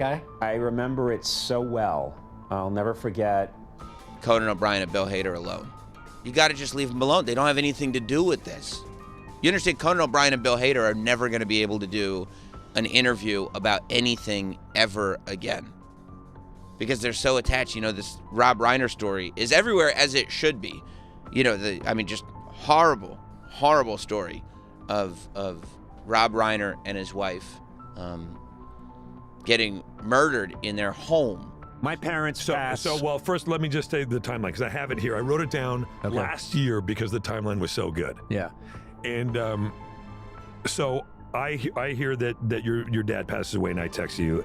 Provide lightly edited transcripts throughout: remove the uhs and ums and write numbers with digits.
Okay. I remember it so well. I'll never forget. Conan O'Brien and Bill Hader alone. You got to just leave them alone. They don't have anything to do with this. You understand, Conan O'Brien and Bill Hader are never going to be able to do an interview about anything ever again because they're so attached. You know, this Rob Reiner story is everywhere, as it should be. You know, just horrible, horrible story of Rob Reiner and his wife getting murdered in their home. My parents passed. Well, first let me just say the timeline, because I have it here. I wrote it down last year because the timeline was so good. Yeah. And so I hear that your dad passes away, and I text you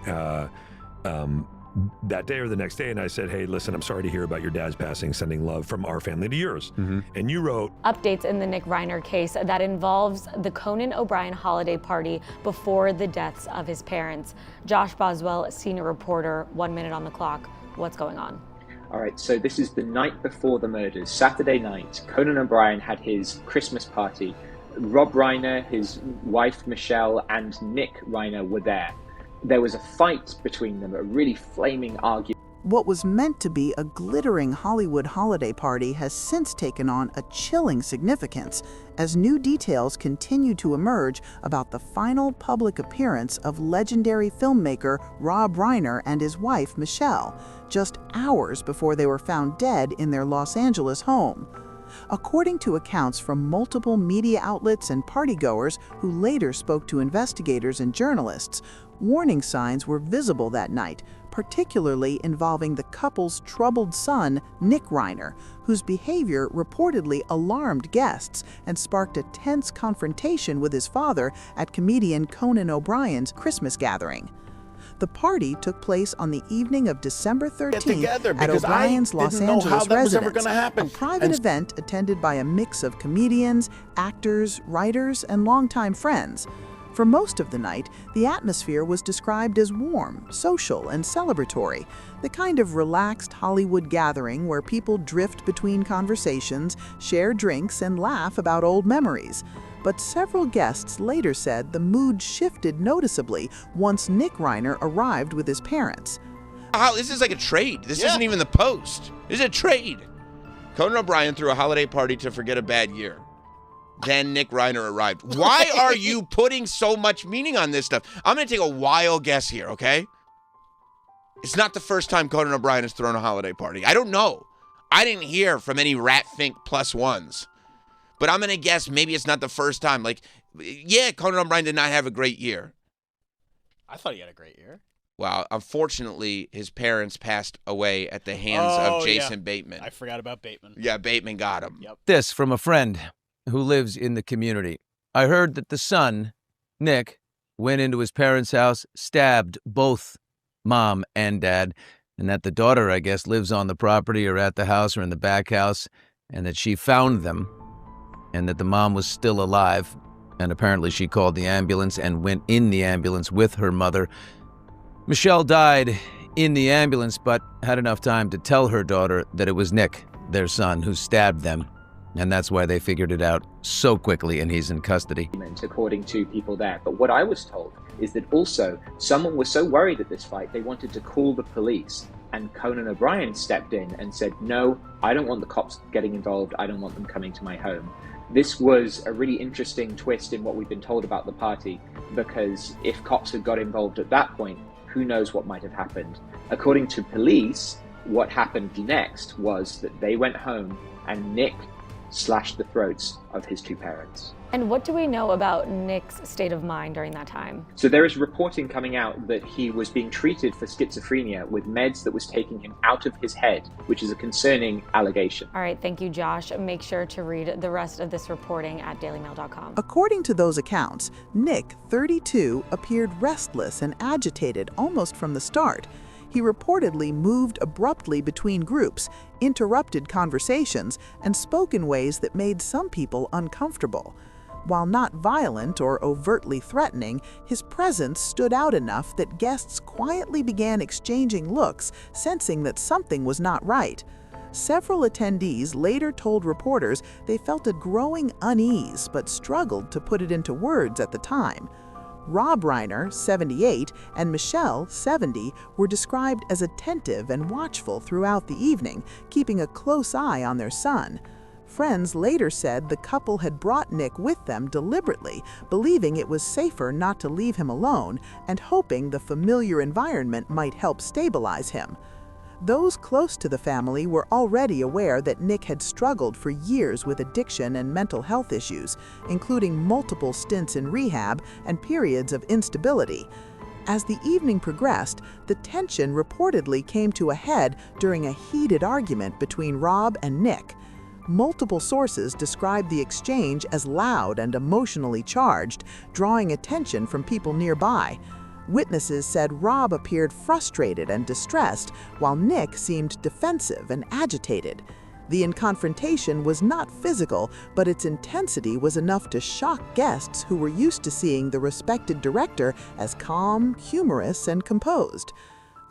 that day or the next day, and I said, hey, listen, I'm sorry to hear about your dad's passing, sending love from our family to yours. And you wrote, updates in the Nick Reiner case that involves the Conan O'Brien holiday party before the deaths of his parents. Josh Boswell, senior reporter, 1 minute on the clock. What's going on? All right, so this is the night before the murders, Saturday night. Conan O'Brien had his Christmas party. Rob Reiner, his wife Michelle, and Nick Reiner were there. There was a fight between them, a really flaming argument. What was meant to be a glittering Hollywood holiday party has since taken on a chilling significance as new details continue to emerge about the final public appearance of legendary filmmaker Rob Reiner and his wife Michelle, just hours before they were found dead in their Los Angeles home. According to accounts from multiple media outlets and partygoers who later spoke to investigators and journalists, warning signs were visible that night, particularly involving the couple's troubled son, Nick Reiner, whose behavior reportedly alarmed guests and sparked a tense confrontation with his father at comedian Conan O'Brien's Christmas gathering. The party took place on the evening of December 13th at O'Brien's Los Angeles residence, a private event attended by a mix of comedians, actors, writers, and longtime friends. For most of the night, the atmosphere was described as warm, social, and celebratory, the kind of relaxed Hollywood gathering where people drift between conversations, share drinks, and laugh about old memories. But several guests later said the mood shifted noticeably once Nick Reiner arrived with his parents. This is like a trade. This isn't even the Post. This is a trade. Conan O'Brien threw a holiday party to forget a bad year. Then Nick Reiner arrived. Why are you putting so much meaning on this stuff? I'm going to take a wild guess here, okay? It's not the first time Conan O'Brien has thrown a holiday party. I don't know. I didn't hear from any Ratfink plus ones. But I'm going to guess maybe it's not the first time. Like, yeah, Conan O'Brien did not have a great year. I thought he had a great year. Well, unfortunately, his parents passed away at the hands of Jason Bateman. I forgot about Bateman. Yeah, Bateman got him. Yep. This from a friend who lives in the community. I heard that the son, Nick, went into his parents' house, stabbed both mom and dad, and that the daughter, I guess, lives on the property or at the house or in the back house, and that she found them, and that the mom was still alive, and apparently she called the ambulance and went in the ambulance with her mother. Michelle died in the ambulance, but had enough time to tell her daughter that it was Nick, their son, who stabbed them. And that's why they figured it out so quickly, and he's in custody. According to people there. But what I was told is that also someone was so worried at this fight, they wanted to call the police. And Conan O'Brien stepped in and said, no, I don't want the cops getting involved. I don't want them coming to my home. This was a really interesting twist in what we've been told about the party, because if cops had got involved at that point, who knows what might have happened. According to police, what happened next was that they went home and Nick slashed the throats of his two parents. And what do we know about Nick's state of mind during that time? So there is reporting coming out that he was being treated for schizophrenia with meds that was taking him out of his head, which is a concerning allegation. All right, thank you, Josh. Make sure to read the rest of this reporting at dailymail.com. According to those accounts, Nick, 32, appeared restless and agitated almost from the start. He reportedly moved abruptly between groups, interrupted conversations, and spoke in ways that made some people uncomfortable. While not violent or overtly threatening, his presence stood out enough that guests quietly began exchanging looks, sensing that something was not right. Several attendees later told reporters they felt a growing unease but struggled to put it into words at the time. Rob Reiner, 78, and Michelle, 70, were described as attentive and watchful throughout the evening, keeping a close eye on their son. Friends later said the couple had brought Nick with them deliberately, believing it was safer not to leave him alone and hoping the familiar environment might help stabilize him. Those close to the family were already aware that Nick had struggled for years with addiction and mental health issues, including multiple stints in rehab and periods of instability. As the evening progressed, the tension reportedly came to a head during a heated argument between Rob and Nick. Multiple sources described the exchange as loud and emotionally charged, drawing attention from people nearby. Witnesses said Rob appeared frustrated and distressed, while Nick seemed defensive and agitated. The confrontation was not physical, but its intensity was enough to shock guests who were used to seeing the respected director as calm, humorous, and composed.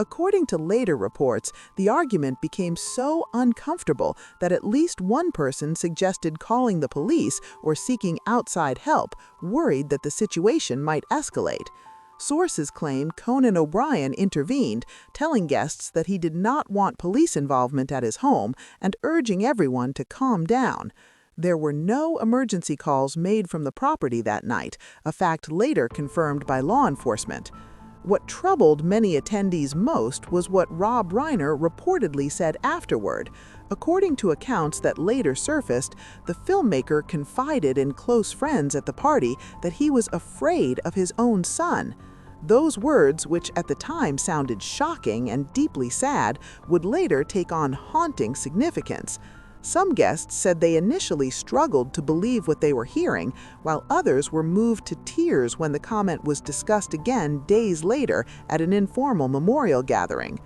According to later reports, the argument became so uncomfortable that at least one person suggested calling the police or seeking outside help, worried that the situation might escalate. Sources claim Conan O'Brien intervened, telling guests that he did not want police involvement at his home and urging everyone to calm down. There were no emergency calls made from the property that night, a fact later confirmed by law enforcement. What troubled many attendees most was what Rob Reiner reportedly said afterward. According to accounts that later surfaced, the filmmaker confided in close friends at the party that he was afraid of his own son. Those words, which at the time sounded shocking and deeply sad, would later take on haunting significance. Some guests said they initially struggled to believe what they were hearing, while others were moved to tears when the comment was discussed again days later at an informal memorial gathering.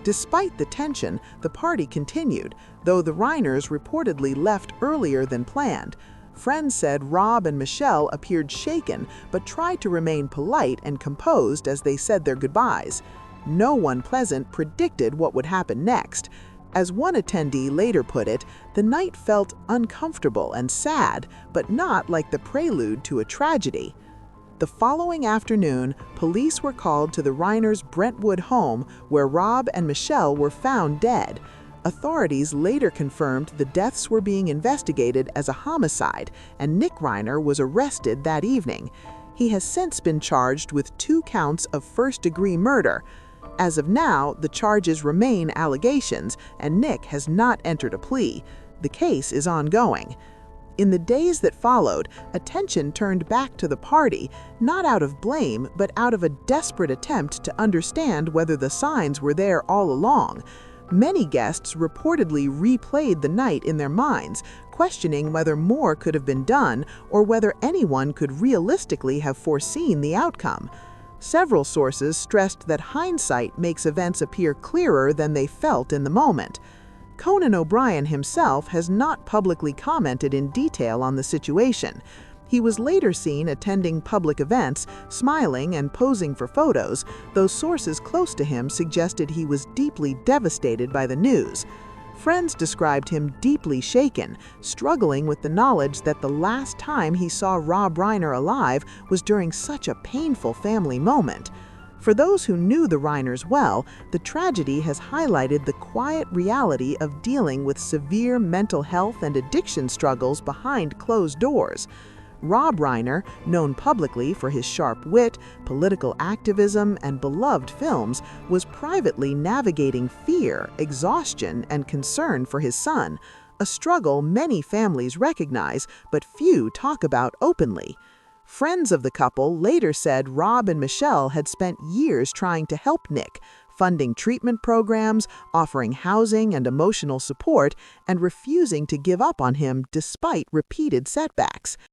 Despite the tension, the party continued, though the Reiners reportedly left earlier than planned. Friends said Rob and Michelle appeared shaken, but tried to remain polite and composed as they said their goodbyes. No one present predicted what would happen next. As one attendee later put it, the night felt uncomfortable and sad, but not like the prelude to a tragedy. The following afternoon, police were called to the Reiners' Brentwood home, where Rob and Michelle were found dead. Authorities later confirmed the deaths were being investigated as a homicide, and Nick Reiner was arrested that evening. He has since been charged with 2 counts of first-degree murder. As of now, the charges remain allegations, and Nick has not entered a plea. The case is ongoing. In the days that followed, attention turned back to the party, not out of blame, but out of a desperate attempt to understand whether the signs were there all along. Many guests reportedly replayed the night in their minds, questioning whether more could have been done or whether anyone could realistically have foreseen the outcome. Several sources stressed that hindsight makes events appear clearer than they felt in the moment. Conan O'Brien himself has not publicly commented in detail on the situation. He was later seen attending public events, smiling and posing for photos, though sources close to him suggested he was deeply devastated by the news. Friends described him deeply shaken, struggling with the knowledge that the last time he saw Rob Reiner alive was during such a painful family moment. For those who knew the Reiners well, the tragedy has highlighted the quiet reality of dealing with severe mental health and addiction struggles behind closed doors. Rob Reiner, known publicly for his sharp wit, political activism, and beloved films, was privately navigating fear, exhaustion, and concern for his son, a struggle many families recognize but few talk about openly. Friends of the couple later said Rob and Michelle had spent years trying to help Nick, funding treatment programs, offering housing and emotional support, and refusing to give up on him despite repeated setbacks.